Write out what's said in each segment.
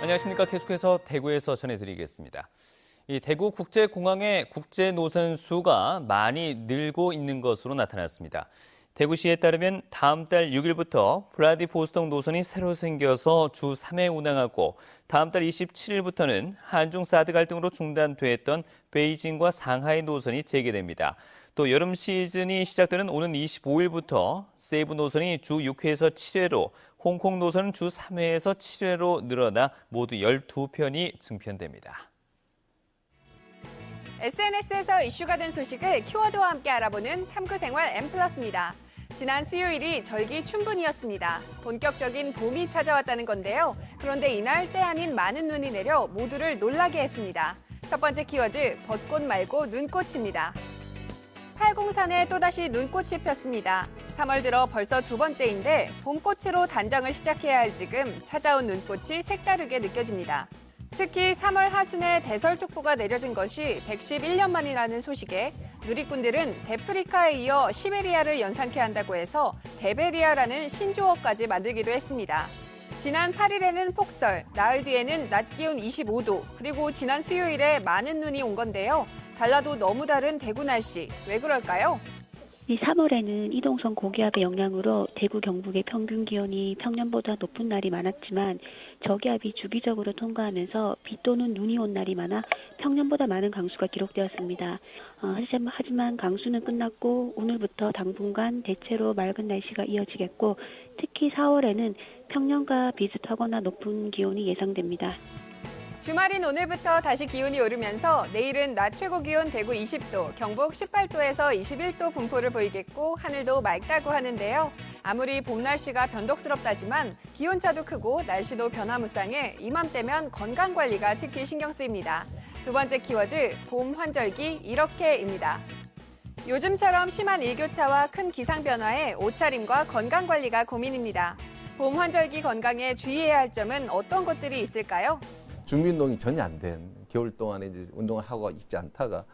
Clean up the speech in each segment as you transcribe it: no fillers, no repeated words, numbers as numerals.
안녕하십니까. 계속해서 대구에서 전해드리겠습니다. 이 대구 국제공항의 국제 노선 수가 많이 늘고 있는 것으로 나타났습니다. 대구시에 따르면 다음 달 6일부터 블라디보스톡 노선이 새로 생겨서 주 3회 운항하고 다음 달 27일부터는 한중 사드 갈등으로 중단됐던 베이징과 상하이 노선이 재개됩니다. 또 여름 시즌이 시작되는 오는 25일부터 세부 노선이 주 6회에서 7회로, 홍콩 노선은 주 3회에서 7회로 늘어나 모두 12편이 증편됩니다. SNS에서 이슈가 된 소식을 키워드와 함께 알아보는 탐구생활 M+입니다. 지난 수요일이 절기춘분이었습니다. 본격적인 봄이 찾아왔다는 건데요. 그런데 이날 때 아닌 많은 눈이 내려 모두를 놀라게 했습니다. 첫 번째 키워드, 벚꽃 말고 눈꽃입니다. 팔공산에 또다시 눈꽃이 폈습니다. 3월 들어 벌써 두 번째인데 봄꽃으로 단장을 시작해야 할 지금 찾아온 눈꽃이 색다르게 느껴집니다. 특히 3월 하순에 대설특보가 내려진 것이 111년 만이라는 소식에 누리꾼들은 데프리카에 이어 시베리아를 연상케 한다고 해서 데베리아라는 신조어까지 만들기도 했습니다. 지난 8일에는 폭설, 나흘 뒤에는 낮 기온 25도, 그리고 지난 수요일에 많은 눈이 온 건데요. 달라도 너무 다른 대구 날씨, 왜 그럴까요? 이 3월에는 이동성 고기압의 영향으로 대구 경북의 평균 기온이 평년보다 높은 날이 많았지만 저기압이 주기적으로 통과하면서 비 또는 눈이 온 날이 많아 평년보다 많은 강수가 기록되었습니다. 하지만 강수는 끝났고 오늘부터 당분간 대체로 맑은 날씨가 이어지겠고 특히 4월에는 평년과 비슷하거나 높은 기온이 예상됩니다. 주말인 오늘부터 다시 기온이 오르면서 내일은 낮 최고 기온 대구 20도, 경북 18도에서 21도 분포를 보이겠고 하늘도 맑다고 하는데요. 아무리 봄 날씨가 변덕스럽다지만 기온차도 크고 날씨도 변화무쌍해 이맘때면 건강관리가 특히 신경 쓰입니다. 두 번째 키워드, 봄 환절기 이렇게입니다. 요즘처럼 심한 일교차와 큰 기상 변화에 옷차림과 건강관리가 고민입니다. 봄 환절기 건강에 주의해야 할 점은 어떤 것들이 있을까요? 준비 운동이 전혀 안 된 겨울 동안에 이제 운동을 하고 있지 않다가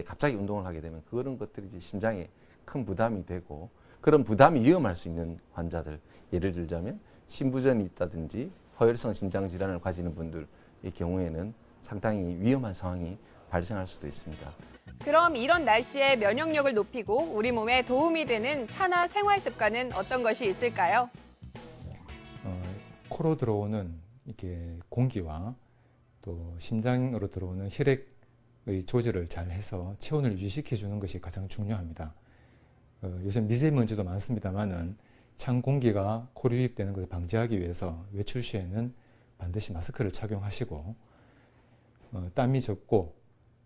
갑자기 운동을 하게 되면 그런 것들이 이제 심장에 큰 부담이 되고 그런 부담이 위험할 수 있는 환자들, 예를 들자면 심부전이 있다든지 허혈성 심장 질환을 가지는 분들의 경우에는 상당히 위험한 상황이 발생할 수도 있습니다. 그럼 이런 날씨에 면역력을 높이고 우리 몸에 도움이 되는 차나 생활 습관은 어떤 것이 있을까요? 코로 들어오는 이렇게 공기와 또 심장으로 들어오는 혈액의 조절을 잘 해서 체온을 유지시켜 주는 것이 가장 중요합니다. 요즘 미세먼지도 많습니다만은 찬 공기가 코로 유입되는 것을 방지하기 위해서 외출 시에는 반드시 마스크를 착용하시고 땀이 적고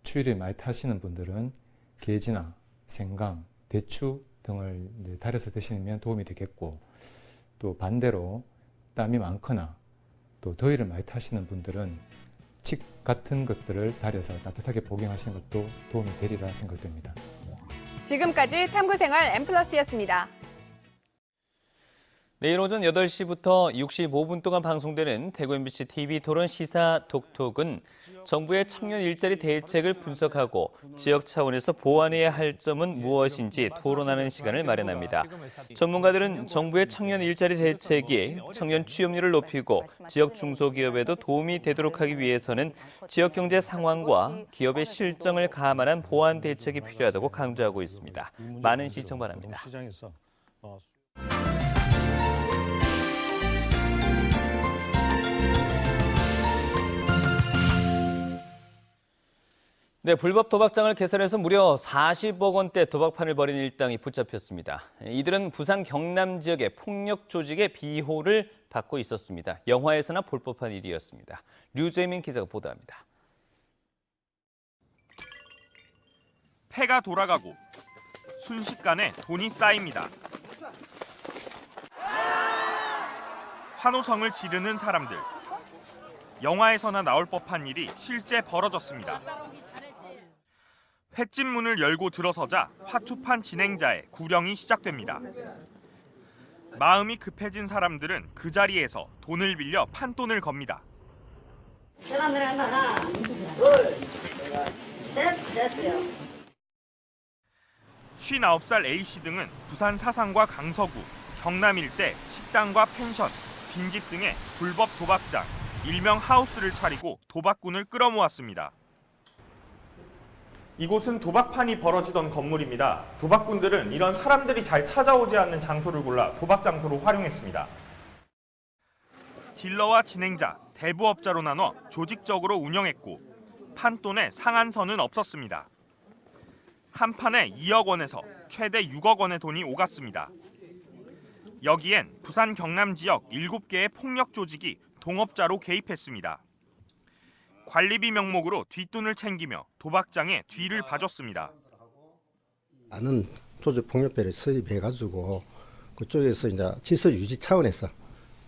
추위를 많이 타시는 분들은 게지나 생강, 대추 등을 달여서 드시면 도움이 되겠고 또 반대로 땀이 많거나 또 더위를 많이 타시는 분들은 칡 같은 것들을 달여서 따뜻하게 복용하시는 것도 도움이 되리라 생각됩니다. 지금까지 탐구생활 M+였습니다. 내일 오전 8시부터 65분 동안 방송되는 대구 MBC TV 토론 시사 톡톡은 정부의 청년 일자리 대책을 분석하고 지역 차원에서 보완해야 할 점은 무엇인지 토론하는 시간을 마련합니다. 전문가들은 정부의 청년 일자리 대책이 청년 취업률을 높이고 지역 중소기업에도 도움이 되도록 하기 위해서는 지역 경제 상황과 기업의 실정을 감안한 보완 대책이 필요하다고 강조하고 있습니다. 많은 시청 바랍니다. 네, 불법 도박장을 개설해서 무려 40억 원대 도박판을 벌인 일당이 붙잡혔습니다. 이들은 부산 경남 지역의 폭력 조직의 비호를 받고 있었습니다. 영화에서나 볼 법한 일이었습니다. 류재민 기자가 보도합니다. 패가 돌아가고 순식간에 돈이 쌓입니다. 환호성을 지르는 사람들. 영화에서나 나올 법한 일이 실제 벌어졌습니다. 횟집 문을 열고 들어서자 화투판 진행자의 구령이 시작됩니다. 마음이 급해진 사람들은 그 자리에서 돈을 빌려 판돈을 겁니다. 제가 내려간다. 하나, 둘, 셋, 됐어요. 59살 A씨 등은 부산 사상과 강서구, 경남 일대 식당과 펜션, 빈집 등의 불법 도박장, 일명 하우스를 차리고 도박꾼을 끌어모았습니다. 이곳은 도박판이 벌어지던 건물입니다. 도박꾼들은 이런 사람들이 잘 찾아오지 않는 장소를 골라 도박 장소로 활용했습니다. 딜러와 진행자, 대부업자로 나눠 조직적으로 운영했고 판돈의 상한선은 없었습니다. 한 판에 2억 원에서 최대 6억 원의 돈이 오갔습니다. 여기엔 부산 경남 지역 7개의 폭력 조직이 동업자로 개입했습니다. 관리비 명목으로 뒷돈을 챙기며 도박장에 뒤를 봐줬습니다. 많은 조직 폭력배를 수입해가지고 그쪽에서 이제 질서 유지 차원에서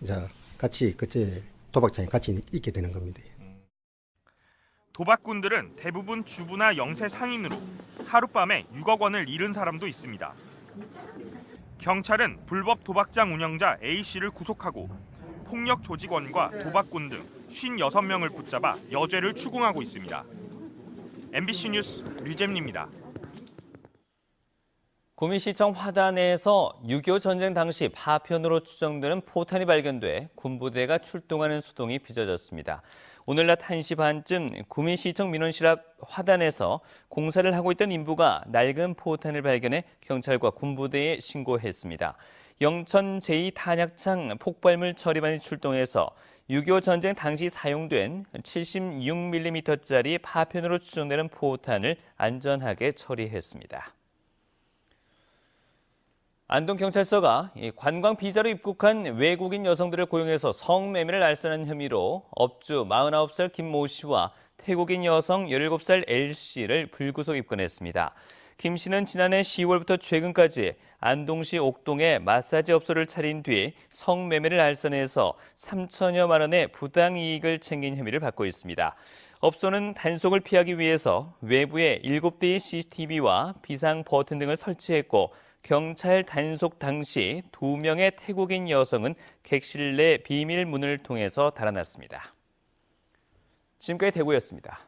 이제 같이 그때 도박장에 같이 있게 되는 겁니다. 도박꾼들은 대부분 주부나 영세 상인으로 하룻밤에 6억 원을 잃은 사람도 있습니다. 경찰은 불법 도박장 운영자 A씨를 구속하고 폭력 조직원과 도박꾼 등 56명을 붙잡아 여죄를 추궁하고 있습니다. MBC 뉴스 류잼리입니다. 구미시청 화단에서 6.25 전쟁 당시 파편으로 추정되는 포탄이 발견돼 군부대가 출동하는 소동이 빚어졌습니다. 오늘 낮 1시 반쯤 구미시청 민원실 앞 화단에서 공사를 하고 있던 인부가 낡은 포탄을 발견해 경찰과 군부대에 신고했습니다. 영천 제2탄약창 폭발물 처리반이 출동해서 6.25 전쟁 당시 사용된 76mm짜리 파편으로 추정되는 포탄을 안전하게 처리했습니다. 안동경찰서가 관광 비자로 입국한 외국인 여성들을 고용해서 성매매를 알선한 혐의로 업주 49살 김모 씨와 태국인 여성 17살 L 씨를 불구속 입건했습니다. 김 씨는 지난해 10월부터 최근까지 안동시 옥동에 마사지 업소를 차린 뒤 성매매를 알선해서 3천여만 원의 부당이익을 챙긴 혐의를 받고 있습니다. 업소는 단속을 피하기 위해서 외부에 7대의 CCTV와 비상 버튼 등을 설치했고 경찰 단속 당시 2명의 태국인 여성은 객실 내 비밀 문을 통해서 달아났습니다. 지금까지 대구였습니다.